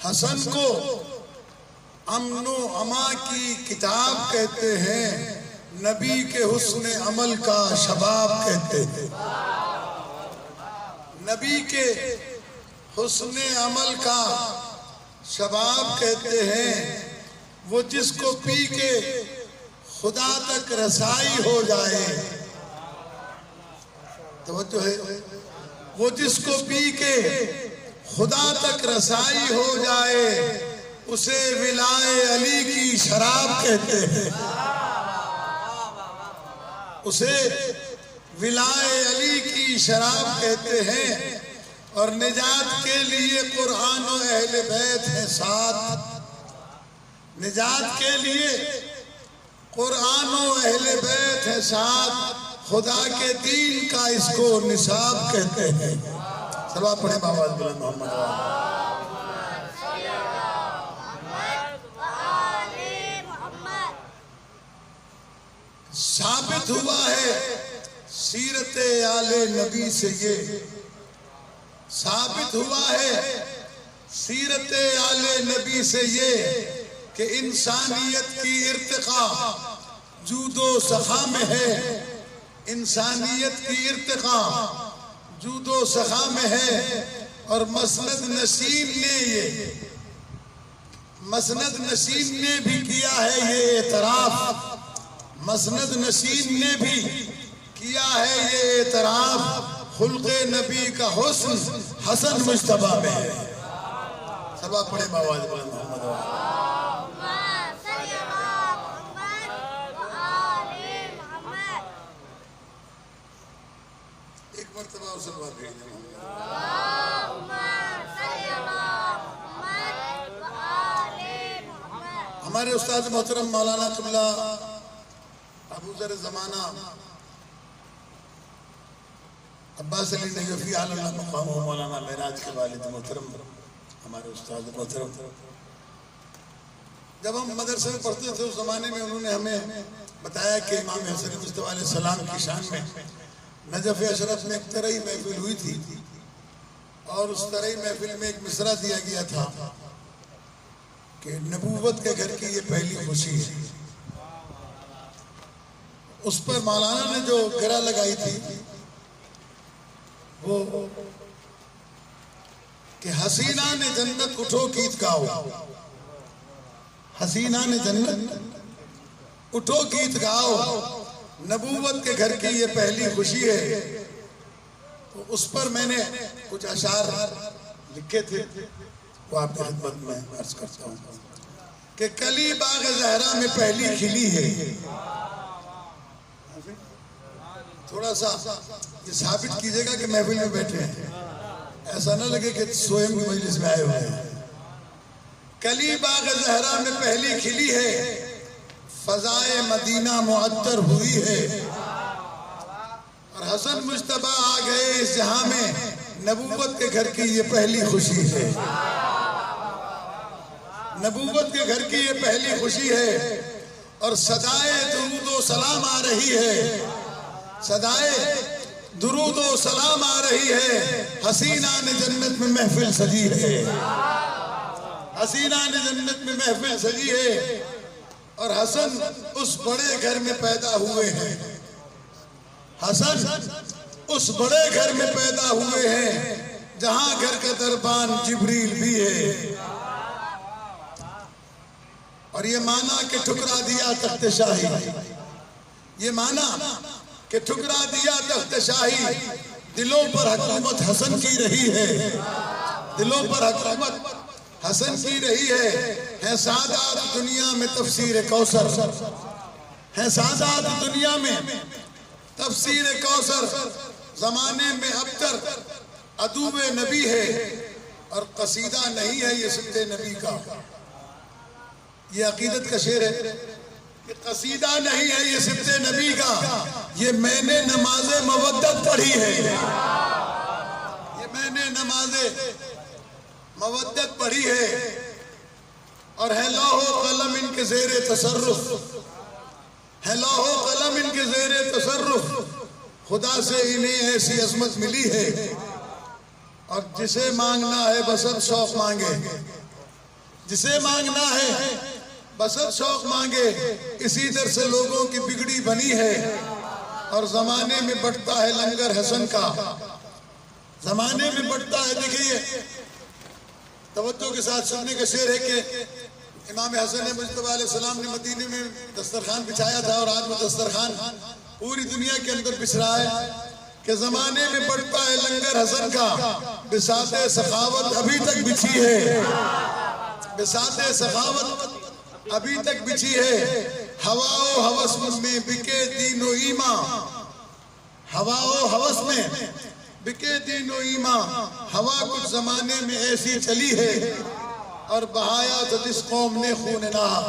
हसन को अमनो अमा की किताब कहते हैं, नबी के हुस्न अमल का शबाब कहते हैं। नबी के हुस्न अमल का शबाब कहते हैं, वो जिसको पी के खुदा तक रसाई हो जाए। तो है वो जिसको पी के खुदा तक रसाई हो जाए, उसे विलाए अली की शराब कहते हैं। उसे विलाए अली की शराब कहते हैं। और निजात के लिए कुरान और अहले बैत है साथ। निजात के लिए कुरान और अहले बैत है साथ। खुदा के दीन का इसको निसाब कहते हैं। सलवा पढ़े बाबा बुलंद मोहम्मद। साबित हुआ है सीरत आले नबी से ये, साबित हुआ है सीरत आले नबी से ये कि इंसानियत की इर्तिका जूदो सखा में है। इंसानियत की इर्तिका जूदो सखा में है। और मसनद नसीम ने ये मसनद नसीम ने भी किया है ये एतराफ। मसनद नसीम ने भी किया है ये एतराफ। खुल्क़े नबी का हुस्न हसन मुज्तबा में है। सबा पढ़े बाबा मोहम्मद। एक मर्तबा सलवा भेज दें। हमारे उस्ताद मोहतरम मौलाना क़िबला अबू ज़र ज़माना अब्बास अली नजफ़ी आलम मक़ाम मौलाना मेराज के वालिद मोहतरम, हमारे उस्ताद मोहतरम, जब हम मदरसे में पढ़ते थे उस ज़माने में उन्होंने हमें बताया कि इमाम हुसैन मुस्तफ़ा अलैहिस्सलाम की शान में नजफ़ अशरफ में एक तरई महफिल हुई थी। और उस तरई महफिल में एक मिसरा दिया गया था कि नबूवत के घर की ये पहली खुशी है। उस पर मौलाना ने जो गिरा लगाई थी वो कि हसीना ने जन्नत उठो गीत गाओ। हसीना ने जन्नत उठो गीत गाओ, नबूवत के घर की ये पहली खुशी है। तो उस पर मैंने कुछ अशार लिखे थे, वो आपकी खिदमत में अर्ज करता हूँ कि कली बाग ज़हरा में पहली खिली है। थोड़ा सा ये साबित कीजिएगा कि महफिल में बैठे हैं, ऐसा ना लगे कि स्वयं की मजलिस में आए हुए हैं। कली बाग ज़हरा में पहली खिली है, फज़ाए मदीना मुअत्तर हुई है। और हसन मुज्तबा आ गए इस जहां में, नबूवत के घर की ये पहली खुशी है। नबूवत के घर की ये पहली खुशी है। और सदाए दुरूद व सलाम आ रही है। सदाए दुरूद व सलाम आ रही है। हसीना ने जन्नत में महफिल सजी है। हसीना ने जन्नत में महफिल सजी है। और हसन उस बड़े घर में पैदा हुए हैं। हसन उस बड़े घर में पैदा हुए हैं जहां घर का दरबान जिब्रील भी है। और ये माना कि ठुकरा दिया तख्त शाही, ये माना कि ठुकरा दिया तख्त शाही। दिलों पर हुकूमत हसन की रही है। दिलों पर हुकूमत हसन की रही है सादात दुनिया में तफसीर कौसर है। सादात दुनिया में तफसीर कौसर जमाने में अबतर अदूबे नबी है। और कसीदा नहीं है ये सिद्दे नबी का, ये अकीदत का शेर है कि कसीदा नहीं है ये सिद्दे नबी का। ये मैंने नमाज़े मवद्दत पढ़ी है। ये मैंने नमाज़े मवद्दत पढ़ी है। और है लौहो कलम इनके ज़ेरे तसर्रुफ, है लौहो कलम इनके ज़ेरे तसर्रुफ। खुदा से इन्हें ऐसी अज़मत मिली है। और जिसे मांगना है बसत शौक मांगे, जिसे मांगना है बसत शौक मांगे, इसी दर से लोगों की बिगड़ी बनी है। और जमाने में बढ़ता है लंगर हसन का, जमाने में बढ़ता है। देखिए तवज्जो के साथ सुनने का शेर है कि इमाम हसन मुज्तबा अलैहिस्सलाम ने मदीने में दस्तरखान बिछाया था, और आज वो दस्तरखान पूरी दुनिया के अंदर बिछ रहा है कि जमाने में बढ़ता है लंगर हसन का, बिसाते सखावत अभी तक बिछी है, बिसाते सखावत अभी तक बिछी है। हवाओ हवस में बिके दीनो ईमा, हवाओ हवस में बिके दीनो ईमा, हवा कुछ जमाने में ऐसी चली है। और बहाया था जिस कौम ने खून नाहक,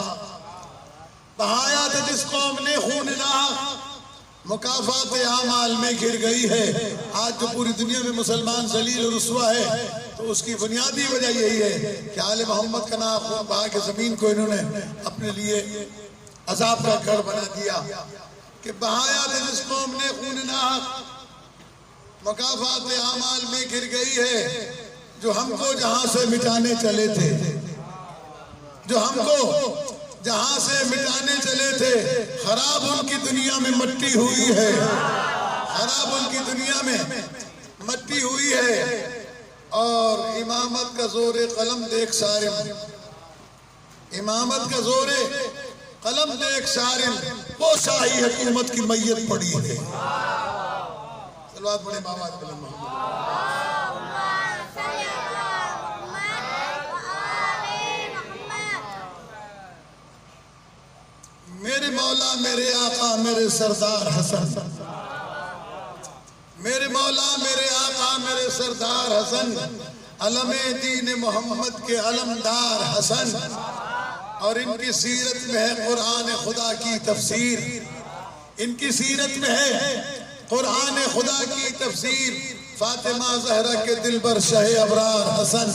बहाया था जिस कौम ने खून नाहक, मुकाफात आमाल में घिर गई है। आज जो पूरी दुनिया में मुसलमान जलील और रुस्वा है, तो उसकी बुनियादी वजह यही है कि आले मोहम्मद का नाम खून बहा के जमीन को इन्होंने अपने लिए अजाब का घर बना दिया। कि बहाया था जिस कौम ने खून नाहक, मुकाफात आमाल में घिर गई है। जो हमको जहां से मिटाने चले थे, जो हमको जहां से मिटाने चले थे, खराब उनकी दुनिया में मट्टी हुई है, खराब उनकी दुनिया में मट्टी हुई है। और इमामत का जोरे कलम देख सारिम, इमामत का जोरे कलम देख सारिम, वो शाही हुकूमत की मैयत पड़ी है। सलवात पढ़े बाबा मेरे मौला मेरे आका मेरे सरदार हसन, मेरे मौला मेरे आका मेरे सरदार हसन, अलमे दीन मोहम्मद के अलमदार हसन। और इनकी सीरत में है कुरान खुदा की तफसीर, इनकी सीरत में है कुरान खुदा की तफसीर। फातिमा जहरा के दिल पर शहे अबरार हसन,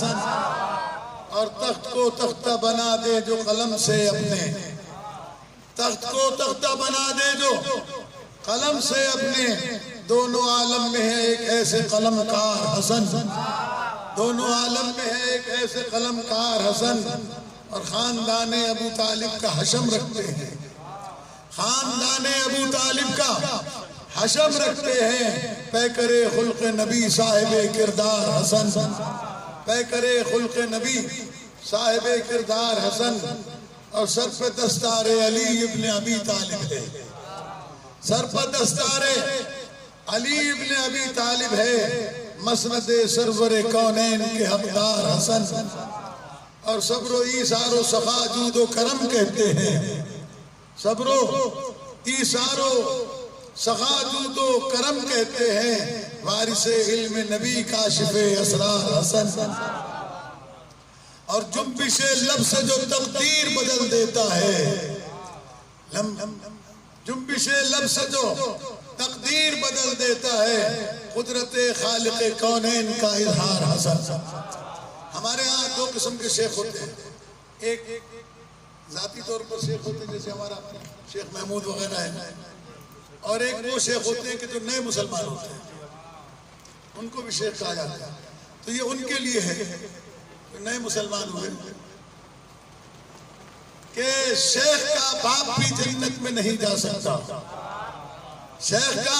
और तख्त को तख्ता बना दे जो कलम से अपने, तख्त को तख्ता बना दे जो कलम से अपने। दोनों आलम में है एक ऐसे कलमकार हसन, दोनों आलम में है एक ऐसे कलमकार हसन। और खानदाने अबू तालिब का हशम रखते हैं, खानदाने अबू तालिब का हशम रखते हैं। पैकरे खुल्क नबी साहिब किरदार हसन, पैकरे खुल्क नबी साहिब किरदार हसन। और सर पे दस्तारे अली इब्ने अबी तालिब है, सर पर दस्तारे अली इब्ने अबी तालिब है। मसनद सरवर कौनैन के हकदार हसन। और सब्रो ईसारो सखा जूदो करम कहते हैं, सब्रो ईसारो सखा जूदो करम कहते हैं। वारिसे इल्म नबी काशिफे असरार हसन। और जुम्बिशे लब से जो तकदीर बदल देता है, जुम्बिशे लब से जो तकदीर बदल देता है, कुदरत खालिक कौनैन का इजहार हसन। हमारे यहाँ दो किस्म के शेख होते हैं, एक जाती तौर पर शेख होते हैं जैसे हमारा शेख महमूद वगैरह है, और एक वो शेख होते हैं कि जो नए मुसलमान होते हैं, उनको भी शेख कहा जाता है। तो ये उनके लिए है नए मुसलमान हुए कि शेख का बाप भी जन्नत में नहीं जा सकता, शेख का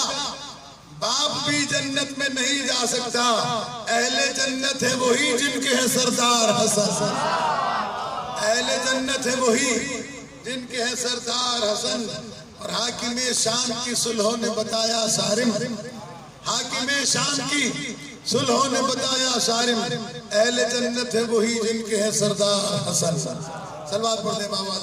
बाप भी जन्नत में नहीं जा सकता। अहले जन्नत है वही जिनके हैं सरदार हसन, अहले जन्नत है वही जिनके हैं सरदार हसन। और हाकिम शाम की सुलह ने बताया सारिम, हाकिम शाम की सुलह ने बताया सारिम, अहले जन्नत है वही जिनके हैं सरदार हसन। सलवात पढ़ने बाबा